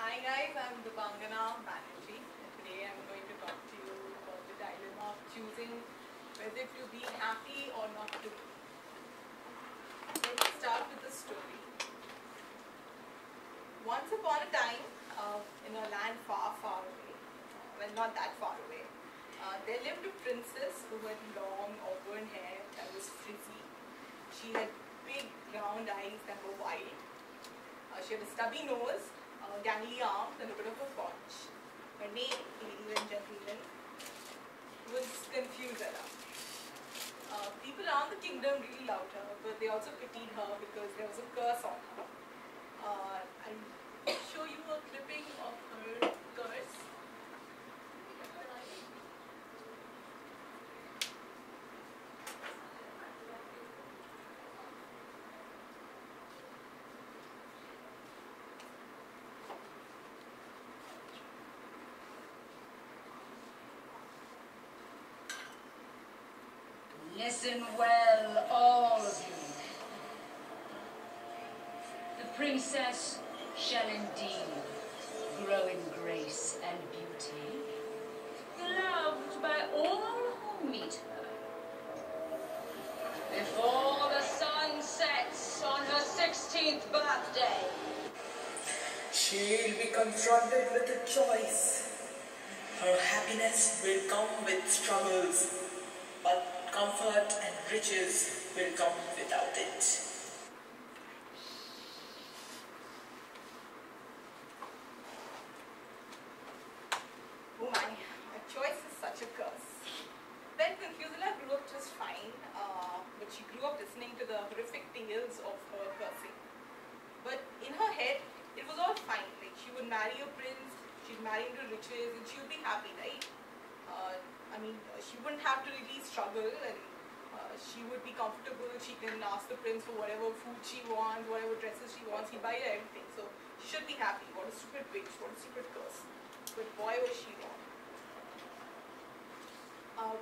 Hi guys, I'm Debangana Talking, and today I'm going to talk to you about the dilemma of choosing whether to be happy or not to be. Let's start with the story. Once upon a time, in a land far, far away, well, not that far away, there lived a princess who had long auburn hair that was frizzy. She had big round eyes that were wild. She had a stubby nose, gangly arms, and a bit of a paunch. Her name, ladies and gentlemen, was Confusera. People around the kingdom really loved her, but they also pitied her because there was a curse on her. I'll show you a clipping of her curse. Listen well, all of you. The princess shall indeed grow in grace and beauty, loved by all who meet her. Before the sun sets on her 16th birthday, she'll be confronted with a choice. Her happiness will come with struggles, but comfort and riches will come without it. Oh my, a choice is such a curse. Then Confusela grew up just fine, but she grew up listening to the horrific tales of her cursing. But in her head, it was all fine. Like, she would marry a prince, she'd marry into riches, and she would be happy, right? She wouldn't have to really struggle, and she would be comfortable. She can ask the prince for whatever food she wants, whatever dresses she wants. He'd buy her everything. So she should be happy. What a stupid bitch, what a stupid curse. But boy, was she wrong.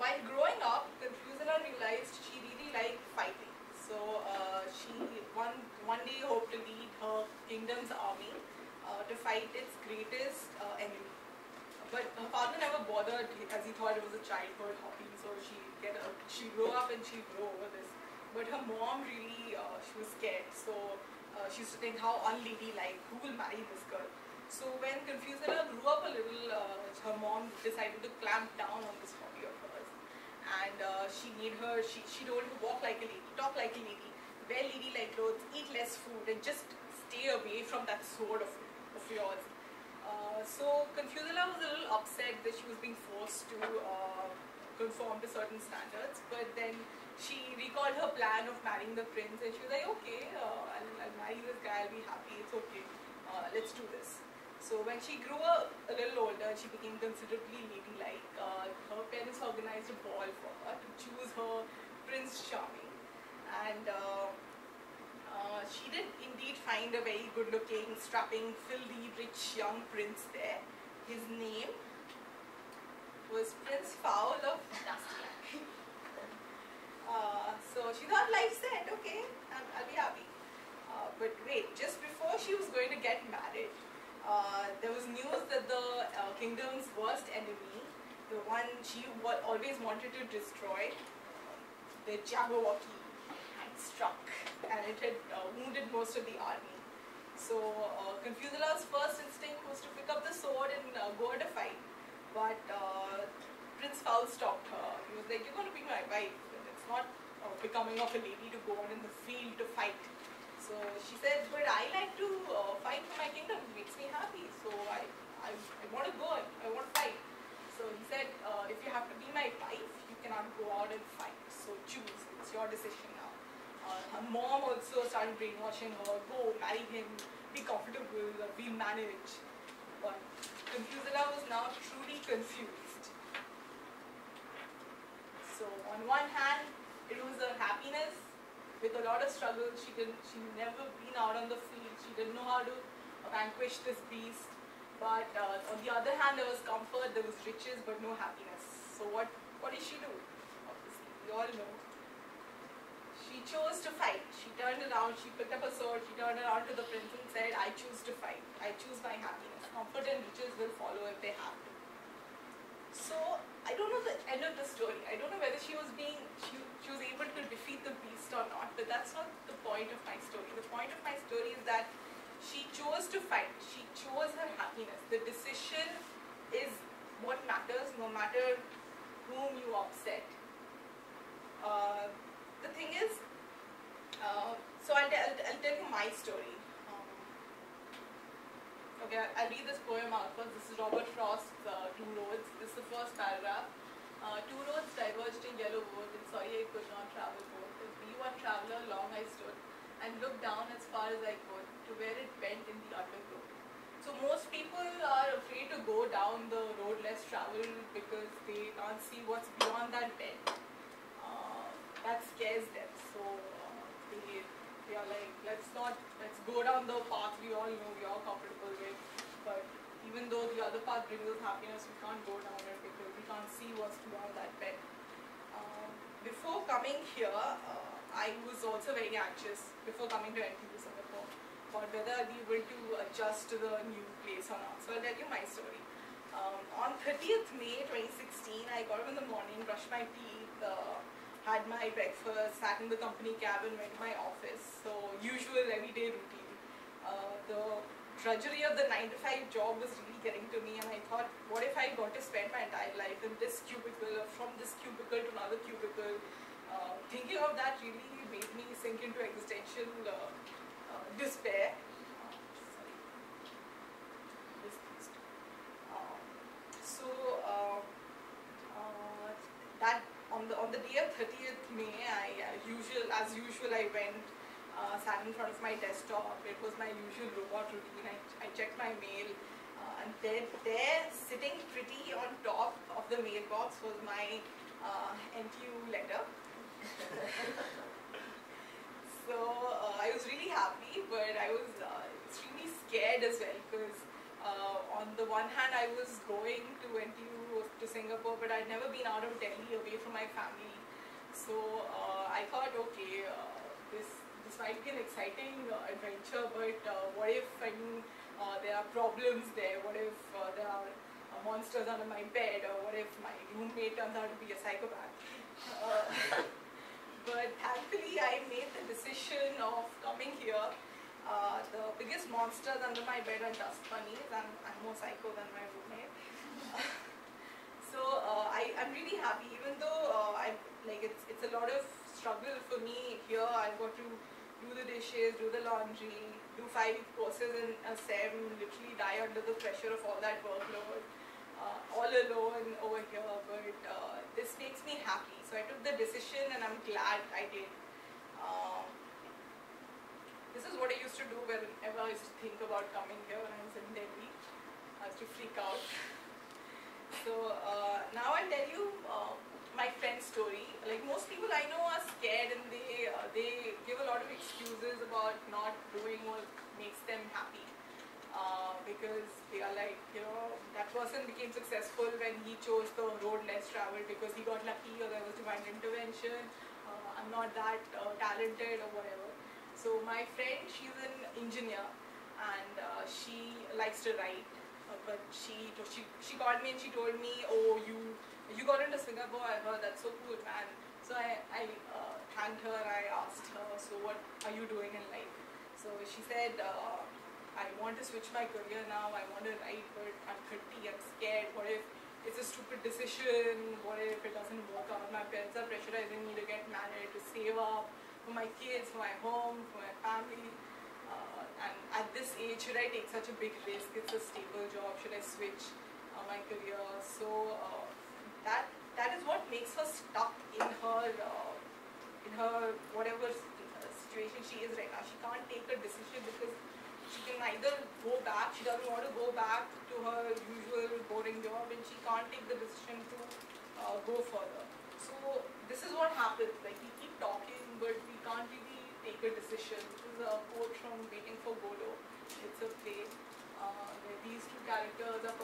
While growing up, Confusela realized she really liked fighting. So she one day hoped to lead her kingdom's army to fight its greatest enemy. But her father never bothered, as he thought it was a childhood hobby. So she grew up and she grew over this. But her mom really, she was scared. So she used to think, how unladylike, who will marry this girl? So when Confusela grew up a little, her mom decided to clamp down on this hobby of hers. And she told her to walk like a lady, talk like a lady, wear ladylike clothes, eat less food, and just stay away from that sword of yours. So Confusela was a little upset that she was being forced to conform to certain standards, but then she recalled her plan of marrying the prince, and she was like, okay, I'll marry this guy, I'll be happy, it's okay, let's do this. So when she grew up a little older, she became considerably ladylike. Her parents organized a ball for her to choose her Prince Charming, and she did indeed find a very good-looking, strapping, filthy, rich young prince there. His name was Prince Fowl of Nastiak. So she thought, life set, okay, I'll be happy. But wait, just before she was going to get married, there was news that the kingdom's worst enemy, the one she always wanted to destroy, the Jabberwocky, had struck, and it had wounded most of the army. So Confusela's first instinct was to pick up the sword and go out a fight. But Prince Fowl stopped her. He was like, you're going to be my wife, and it's not becoming of a lady to go out in the field to fight. So she said, but I like to fight for my kingdom, it makes me happy. So I want to go, I want to fight. So he said, if you have to be my wife, you cannot go out and fight. So choose, it's your decision now. Her mom also started brainwashing her, go, marry him, be comfortable, we'll manage. But Confusela was now truly confused. So on one hand, it was a happiness with a lot of struggle. She'd never been out on the field, she didn't know how to vanquish this beast. But on the other hand, there was comfort, there was riches, but no happiness. So what did she do? Obviously, we all know. She chose to fight. She turned around, she picked up a sword, she turned around to the prince and said, I choose to fight. I choose my happiness. Now and riches will follow if they have to. So I don't know the end of the story. I don't know whether she was able to defeat the beast or not, but that's not the point of my story. The point of my story is that she chose to fight. She chose her happiness. The decision is what matters, no matter whom you upset. The thing is, so I'll tell you my story. Okay, I'll read this poem out first. This is Robert Frost's Two Roads. This is the first paragraph. Two roads diverged in yellow wood, and sorry I could not travel both. As be one traveller, long I stood, and looked down as far as I could, to where it bent in the undergrowth. So most people are afraid to go down the road less traveled because they can't see what's beyond that bend. That scares them. So they are like, let's go down the path we all know, we are comfortable with, but even though the other path brings us happiness, we can't go down it because we can't see what's beyond that bend. Before coming here, I was also very anxious before coming to NTU Singapore about whether I'll be able to adjust to the new place or not. So I'll tell you my story. On 30th May 2016, I got up in the morning, brushed my teeth, had my breakfast, sat in the company cab and went to my office. So usual everyday routine. The drudgery of the 9 to 5 job was really getting to me, and I thought, what if I got to spend my entire life in this cubicle, or from this cubicle to another cubicle? Thinking of that really made me sink into existential despair. That on the day of 30th May, as usual, I went, sat in front of my desktop. It was my usual robot routine. I checked my mail, and there, sitting pretty on top of the mailbox, was my NTU letter. So I was really happy, but I was extremely scared as well, because on the one hand I was going to NTU to Singapore, but I'd never been out of Delhi, away from my family. So I thought, okay, this might be an exciting adventure, but what if there are problems there? What if there are monsters under my bed, or what if my roommate turns out to be a psychopath? But thankfully I made the decision of coming here. The biggest monsters under my bed are dust bunnies, and I'm more psycho than my roommate. So I'm really happy, even though it's a lot of struggle for me here. I've got to do the dishes, do the laundry, do 5 courses in a SEM, literally die under the pressure of all that workload, all alone over here, but this makes me happy. So I took the decision, and I'm glad I did. This is what I used to do whenever I used to think about coming here when I was in Delhi. I used to freak out. So now I'll tell you my friend's story. Like, most people I know are scared, and they give a lot of excuses about not doing what makes them happy. Because they are like, that person became successful when he chose the road less traveled because he got lucky, or there was divine intervention. I'm not that talented or whatever. So my friend, she's an engineer, and she likes to write. But she called me and she told me, oh, you got into Singapore, I heard, that's so cool, man. So I thanked her, I asked her, so what are you doing in life? So she said, I want to switch my career now, I want to write, but I'm 30, I'm scared. What if it's a stupid decision? What if it doesn't work out? My parents are pressurizing me to get married, to save up for my kids, for my home, for my family. And at this age, should I take such a big risk? It's a stable job. Should I switch my career? So that is what makes her stuck in her whatever situation she is right now. She can't take a decision because she can neither go back. She doesn't want to go back to her usual boring job, and she can't take the decision to go further. So this is what happens. Like, we keep talking, but we can't really take a decision. This is a quote from Waiting for Godot. It's a play where these two characters are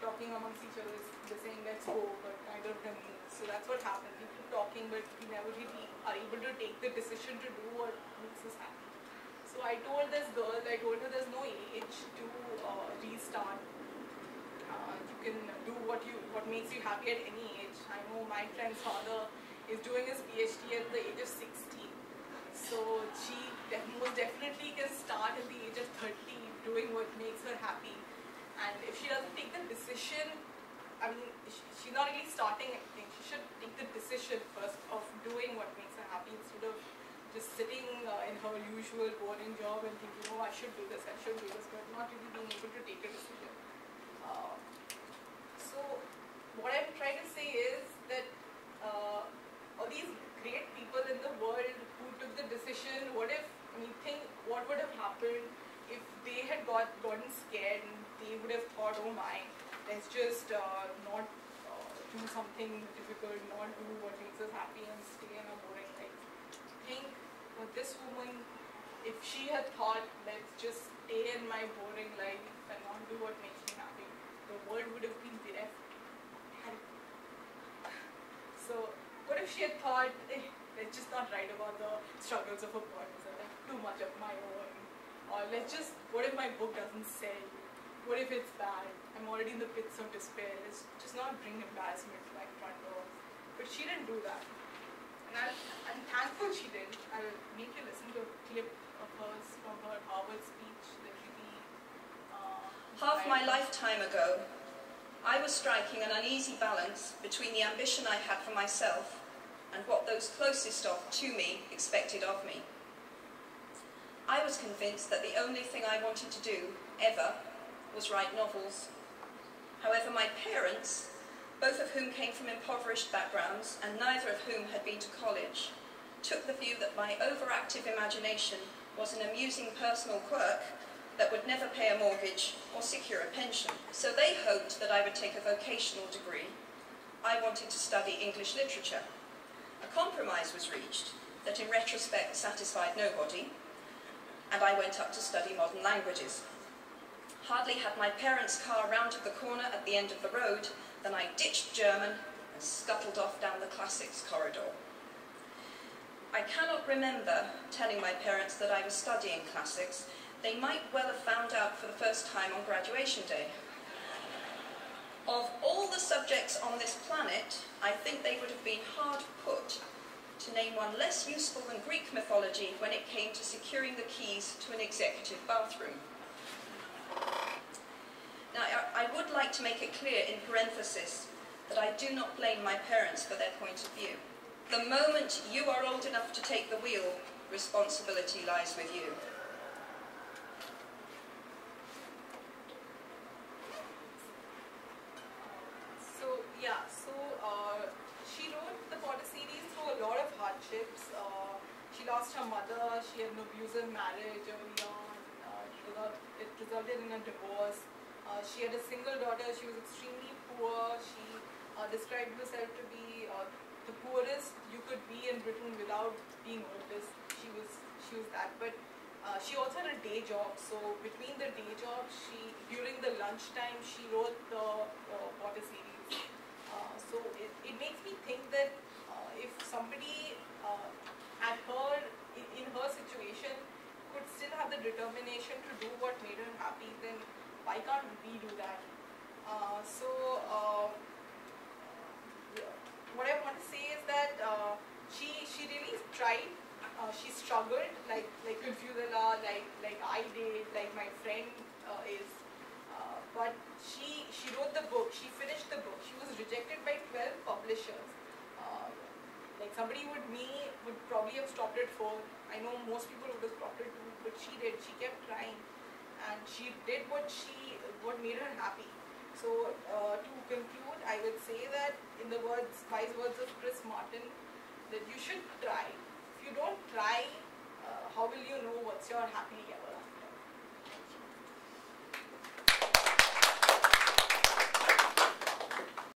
talking amongst each other. They're saying, let's go, but neither of them moves. So that's what happens. We keep talking, but we never really are able to take the decision to do what makes us happy. So I told this girl, I told her there's no age to restart. You can do what makes you happy at any age. I know my friend's father is doing his PhD at the age of 16. So she most definitely can start at the age of 30 doing what makes her happy. And if she doesn't take the decision, I mean, she's not really starting anything. She should take the decision first of doing what makes her happy instead of just sitting in her usual boring job and thinking, oh, I should do this, but not really being able to take a decision. So what I'm trying to say is that all these great people in the world who took the decision, what would have happened if they had gotten scared and they would have thought, oh my, let's just not do something difficult, not do what makes us happy and stay in a boring life. Think this woman, if she had thought, let's just stay in my boring life and not do what makes me happy, the world would have been bereft. So what if she had thought, let's just not write about the struggles of a person, like too much of my own, or what if my book doesn't sell? What if it's bad? I'm already in the pits of despair. Let's just not bring embarrassment to my front door. But she didn't do that. And I'm thankful she didn't. I'll make you listen to a clip of hers from her Harvard speech that really... Half my lifetime ago, I was striking an uneasy balance between the ambition I had for myself and what those closest to me expected of me. I was convinced that the only thing I wanted to do, ever, was write novels. However, my parents, both of whom came from impoverished backgrounds and neither of whom had been to college, took the view that my overactive imagination was an amusing personal quirk that would never pay a mortgage or secure a pension. So they hoped that I would take a vocational degree. I wanted to study English literature. A compromise was reached that in retrospect satisfied nobody, and I went up to study modern languages. Hardly had my parents' car rounded the corner at the end of the road than I ditched German and scuttled off down the classics corridor. I cannot remember telling my parents that I was studying classics. They might well have found out for the first time on graduation day. Of all the subjects on this planet, I think they would have been hard put to name one less useful than Greek mythology when it came to securing the keys to an executive bathroom. Now, I would like to make it clear in parenthesis that I do not blame my parents for their point of view. The moment you are old enough to take the wheel, responsibility lies with you. She wrote the Potter series through a lot of hardships. She lost her mother, she had an abusive marriage early on, it resulted in a divorce. She had a single daughter, she was extremely poor. She described herself to be the poorest you could be in Britain without being noticed. She was that, but she also had a day job. So between the day job, during the lunchtime, she wrote the Potter series. So it makes me think that if somebody in her situation could still have the determination to do what made her happy, then why can't we do that? What I want to say is that she really tried. She struggled like Confucius, like I did, like my friend is. But she wrote the book. She finished the book. She was rejected by 12 publishers. Like somebody would probably have stopped at 4. I know most people would have stopped at 2, but she did. She kept trying, and she did what made her happy. So to conclude, I would say that in the wise words of Chris Martin, that you should try. If you don't try, how will you know what's your happily ever after?